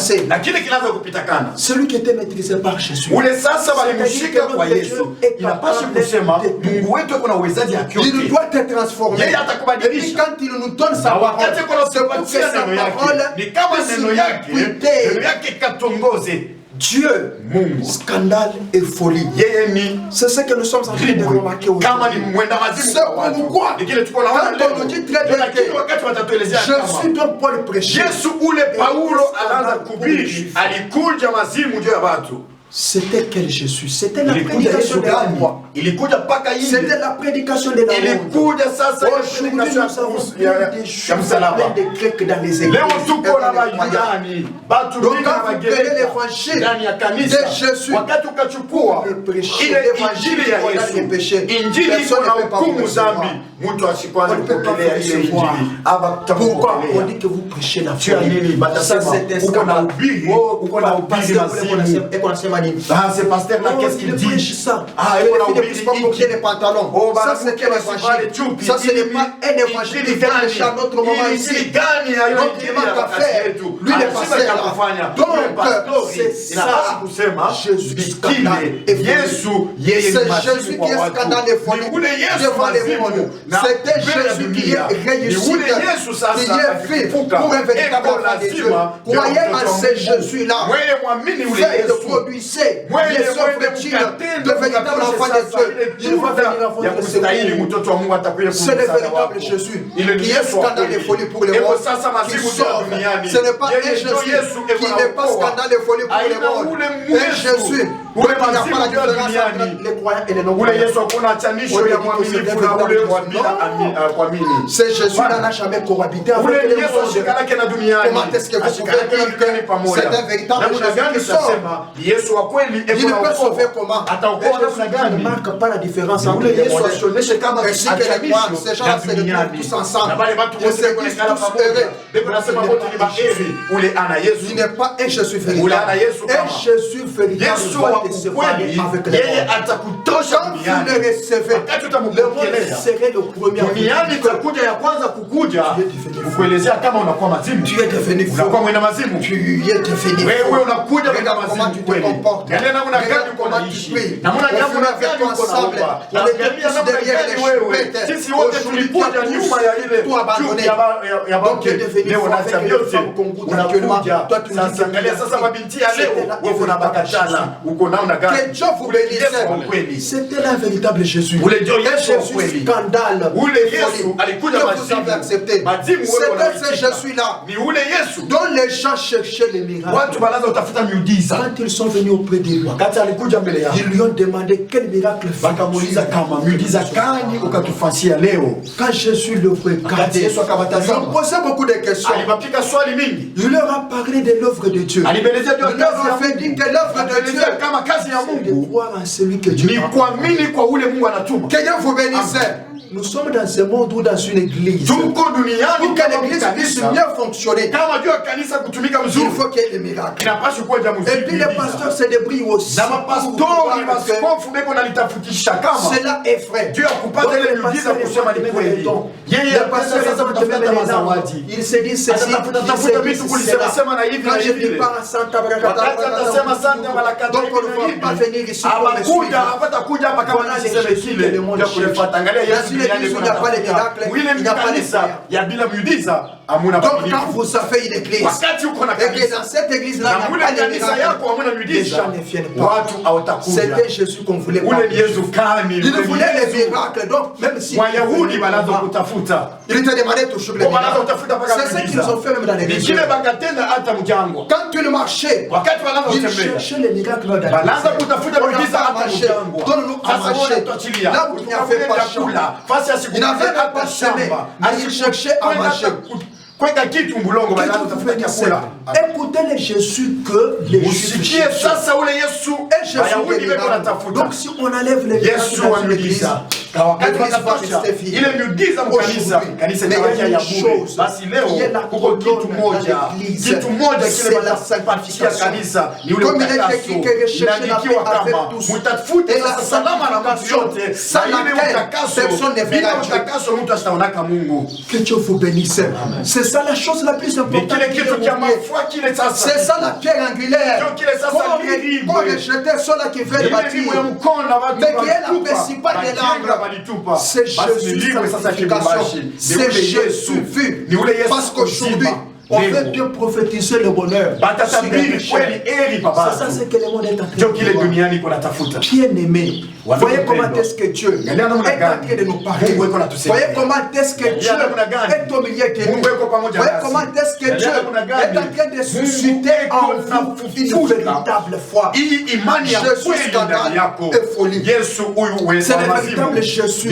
passé. Celui qui était maîtrisé par Jésus. Il n'a pas su kusema Mungu wetu kuna uwezaji akiote. Il doit être transformé. Yeye Et atakubadilisha. quand il nous donne sa parole, c'est pour que sa parole ni kama neno yake katongoze. Dieu, scandale et folie. C'est ce que nous sommes en train de remarquer aujourd'hui. C'est pourquoi, quand on nous dit très bien que je suis donc Paul prêcher, c'était quel Jésus? C'était la prédication de l'amour. C'était la prédication de l'amour. Aujourd'hui, nous avons des Juifs, des Grecs dans les églises. Donc quand vous prenez l'évangile de Jésus pour le prêcher, l'évangile qui condamne les péchés, personne ne peut pas vous recevoir. On ne peut pas vous recevoir. Pourquoi? On dit que vous prêchez la foi. Ça c'est un scandale. Ah, c'est pasteur là, qu'est-ce qu'il dit? Ça. Ah, il porter les pantalons. Ça, c'est quel évangile? Ça, ce n'est pas un évangile qui vient de à notre moment ici. Donc, il manque à faire. Lui, il est passé là. Donc, c'est ça. Jésus scandale et folie. C'est Jésus qui est scandale et folie devant les mondes. C'était Jésus qui est réussi, qui est fait pour un véritable enfant de Dieu. Croyez à ce Jésus-là. Faites de produits. C'est le véritable enfant de Dieu. Il va venir en votre secours. C'est le véritable Jésus qui est scandale et folie pour les mondes. Qui sauve. Ce n'est pas un Jésus qui n'est pas scandale et folie pour les mondes. Un Jésus où il n'y a pas la différence entre les croyants et les non-croyants. C'est Jésus-là n'a jamais cohabité avec les mondes. Comment est-ce que vous pouvez dire que c'est un véritable Jésus qui sauve? Il ne peut sauver comment? Il ne marque pas la différence entre les mondes. Ainsi que les croyants, ces gens-là se retrouvent tous ensemble. Ils se disent tous heureux. Il n'est pas un Jésus véritable. Un Jésus véritable doit se séparer avec les mondes. Quand vous le recevez, le monde serait le premier. Tu es devenu fou. Tu es devenu fou. Regarde comment tu te comportes. Regarde comment tu pries. On fume avec toi ensemble. On était tous derrière les chouettes. Aujourd'hui, tu as tout abandonné. Donc tu es devenu fou avec les femmes Congo tranquillement. Toi tu nous dis que Dieu vous bénisse. C'était un véritable Jésus. Un Jésus scandale. Que vous avez accepté. C'était ce Jésus-là dont les gens cherchaient les miracles. Quand ils sont venus auprès de lui, ils lui ont demandé quel miracle faire. Quand Jésus le regardait, il lui posait beaucoup de questions. Il leur a parlé de l'œuvre de Dieu. Il leur a fait dire que l'œuvre de Dieu, c'est de croire en celui que Dieu a. Que Dieu vous bénisse. Nous sommes dans ce monde ou dans une église. Pour que l'église puisse mieux fonctionner, il faut qu'il y ait des miracles. Et puis les pasteurs se débrouillent aussi. Cela est vrai. Il se dit ceci, quand je dis pas à Santa Bracata, donc on ne va pas venir ici pour me suivre. Voilà les Jésus que le monde cherche. Il n'y a pas les miracles, il n'y a pas les frères. Donc quand vous avez une église, et que dans cette église-là, il n'y a pas de miracles, les gens ne viennent pas. C'était Jésus qu'on voulait pas. Il voulait les miracles, donc même si il était demandé toujours les miracles. C'est ce qu'ils ont fait même dans l'église. Quand il marchait, il cherchait les miracles dans l'église. Donne-nous à marcher. Là où il n'y avait pas de chambre. Il n'avait pas semé, mais il cherchait à marcher. Écoutez les Jésus que les Juifs cherchent. Donc si on enlève les miracles dans l'église, ile miujiza mkanisa kanisa inawakia ya bure. Basi leo kuko kitu moja kile batapatia kanisa ni ule utakaso. Inaandikiwa kama mutafuta salama na mtu yote na ile utakaso, bila utakaso mtu asitaonaka Mungu. Que Dieu vous bénisse. C'est ça la chose la plus importante. C'est ça la pierre angulaire. Pour rejeter ceux-là qui veulent bâtir. Mais qui est la principale des langues. C'est Jésus sanctification. C'est Jésus vu. Parce qu'aujourd'hui, on veut bien prophétiser le bonheur. C'est ça ce que le monde est en train de faire. Bien aimé, voyez comment est-ce que Dieu est en train de nous parler. Voyez comment est-ce que Dieu est au milieu de nous. Voyez comment est-ce que Dieu est en train de susciter en vous une véritable foi. Jésus scandale et folie. C'est le véritable Jésus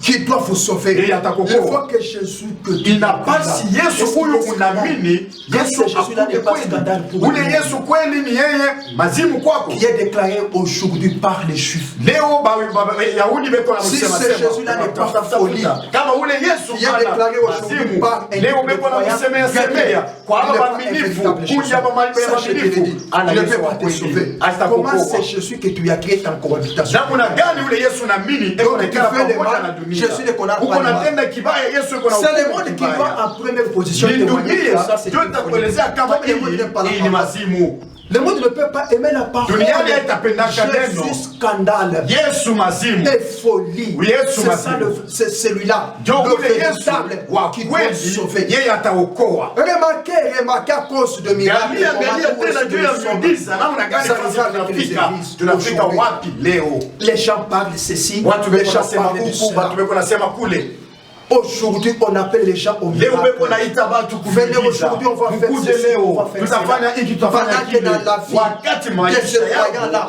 qui doit vous sauver. Il faut que Jésus que il n'a pas si Yesu huyu unaamini Yesu n'est pas scandale pour ule Yesu kweli ni yeye mazimu kwako, qui est déclaré aujourd'hui par les Juifs. Leo Yahudi beko na msema si Jésus là n'est pas folie, kama ule Yesu qui est déclaré aujourd'hui par leo beko na msemea kwa waaminifu kuja waaminifu ana Yesu pas te sauver. Comment c'est Jésus que tu as créé en cohabitation? Namna gani ule Yesu naamini eko nekala pamoja na dunia. Jésus ne connaît pas. C'est le monde qui va en première position. Le monde ne peut pas aimer la parole. Jésus scandale et folie. C'est celui-là. Le véritable qui doit sauver. Remarquez à cause de miracles. Les gens parlent ceci. Les gens parlent de cela. Aujourd'hui, on appelle les gens au miracle. Venez aujourd'hui, on va faire ceci, on va faire cela. Pendant que dans la vie de ce croyant-là,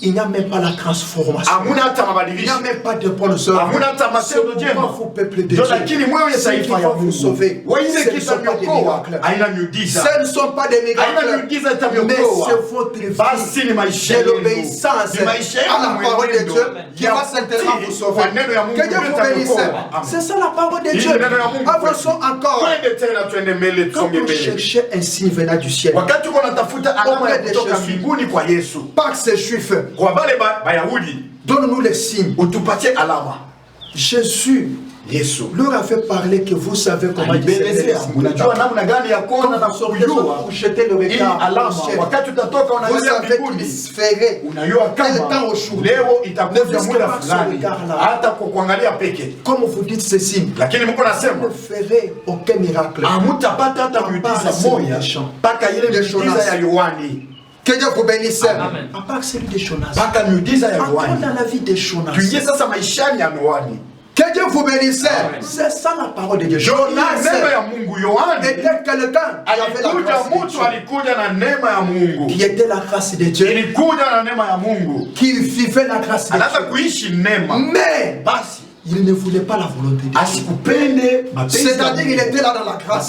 il n'y a même pas la transformation. Il n'y a même pas de bonnes œuvres. C'est pourquoi vous, peuple de Dieu, ceux qui vont vous sauver, ce ne sont pas des miracles. Ce ne sont pas des miracles, mais c'est votre vie de l'obéissance à la parole de Dieu qui va certainement vous sauver. Que Dieu vous bénisse. C'est ça la parole de Dieu. Avançons encore. Quand vous cherchez un signe venant du ciel, auprès de Jésus, par ces Juifs, donne-nous les signes. Jésus leur a fait parler que vous savez comment discerner les signes. Vous jetez le regard au ciel. Vous savez qu'il se ferait tel temps aujourd'hui. Ne risquez pas ce regard-là. Comme vous dites ces signes, vous ne ferez aucun miracle. Que Dieu vous bénisse. À part celui de Jonas. Encore dans la vie de Jonas. Que Dieu vous bénisse. C'est ça la parole de Dieu. Jonas était quelqu'un qui était la grâce de Dieu, qui vivait la grâce de Dieu. Mais il ne voulait pas la volonté de Dieu. C'est-à-dire qu'il était là dans la grâce.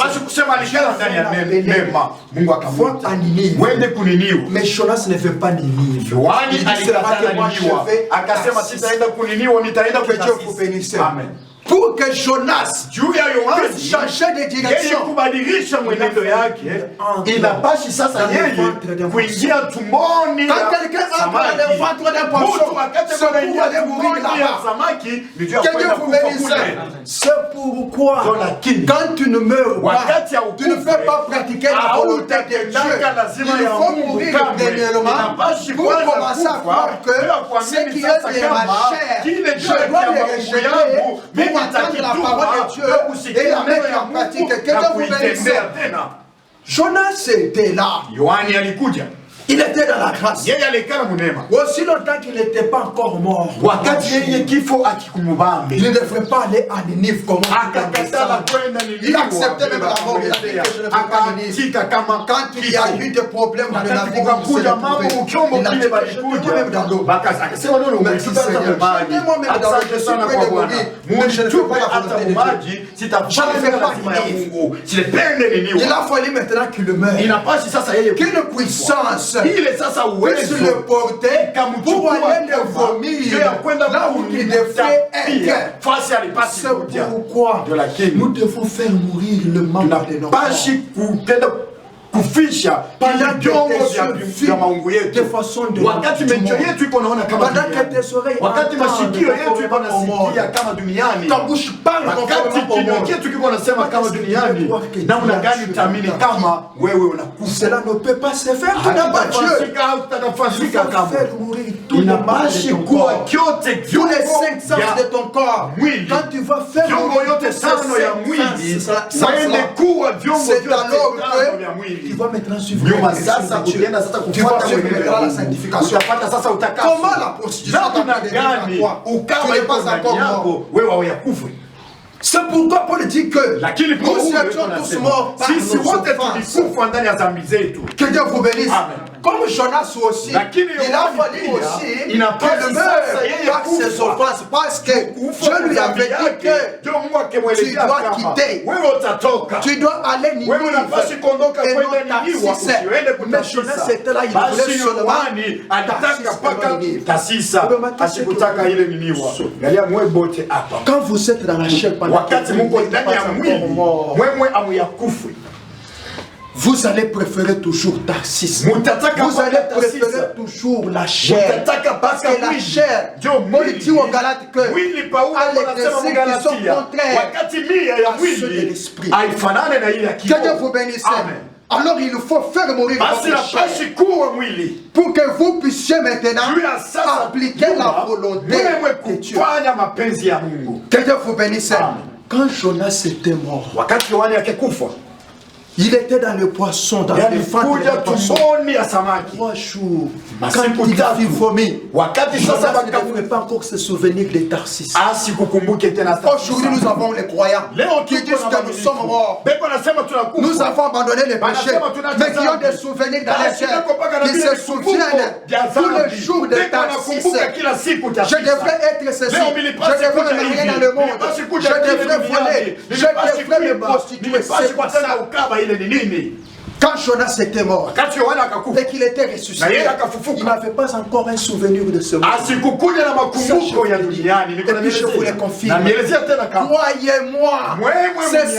Mais Jonas ne veut pas Ninive. Il dit seulement que moi je vais. Que Dieu vous bénisse. Pour que Jonas puisse changer de direction, il n'a pas si ça yeye kuingia tumboni. Quand quelqu'un entre dans le ventre d'un poisson, c'est pour aller mourir là-bas. Que Dieu vous bénisse. C'est pourquoi quand tu ne meurs pas, tu ne fais pas pratiquer la volonté de Dieu. Il faut mourir dernièrement pour commencer à croire que ce qui est de ma chair, je dois le rejeter pour attendre la parole de Dieu et la mettre en pratique. Que Dieu vous bénisse. Jonas était là. Il était dans la grâce. Aussi longtemps qu'il n'était pas encore mort. Il ne devrait pas aller à Ninive comme il acceptait même la mort. Il a dit que je ne veux pas Ninive. Quand il y a eu des problèmes dans le navire, il a dit que je peux même dans l'eau. Merci Seigneur. Moi-même dans l'eau, je suis prêt de mourir. Mais je ne veux pas la volonté de Dieu. Je ne veux pas Ninive. Il a fallu maintenant qu'il meure. Qu'une puissance ile sasa uwezo puisse le porter pour aller le vomir là où il devrait être. C'est pourquoi nous devons faire mourir le membre de nos corps. Kufisha pendant que tes yeux maungu yetu, wakati macho yetu iko naona kama duniani, wakati masikio yetu iko nasikia kama duniani, wakati kinywa chetu kiko nasema kama duniani, namna gani utaamini kama wewe unakufa? Cela ne peut pas se faire. Tu n'as pas Dieu. Inabaki kuwa kyote tous les 5 sens de ton corps. Quand tu vas faire c'est alors que tu vas maintenant suivre la sanctification. Comment la prostitution n'est pas encore mort? C'est pourquoi Paul dit que nous étions tous morts par nos offenses. Que Dieu vous bénisse. Comme Jonas aussi, il a fallu aussi qu'il meure par ses offenses, parce que Dieu lui avait dit que tu dois quitter, tu dois aller Ninive et non Tarsis. Mais Jonas était là, il voulait seulement quand vous êtes dans la chair, vous allez préférer toujours Tarsis. Vous allez préférer toujours la chair. Parce que la chair, on dit aux Galates que à les désirs qui sont contraires à ceux de l'esprit. Que Dieu vous bénisse. Alors il faut faire mourir votre chair pour que vous puissiez maintenant appliquer la volonté de Dieu. Que Dieu vous bénisse. Quand Jonas était mort, il était dans le poisson, dans le ventre de poisson. 3 jours. Quand il fit vomir, Jonas ne devrait pas encore se souvenir de Tarsis. Aujourd'hui, nous avons les croyants qui disent que nous sommes morts. Nous avons abandonné les péchés, mais qui ont des souvenirs dans les cœurs, qui se souviennent tous les jours de Tarsis. Je devrais être ceci, je devrais me marier dans le monde, je devrais voler, je devrais me prostituer. C'est pas ça. Quand Jonas était mort et qu'il était ressuscité, il n'avait pas encore un souvenir de ce monde. Je vous le confirme. Croyez-moi,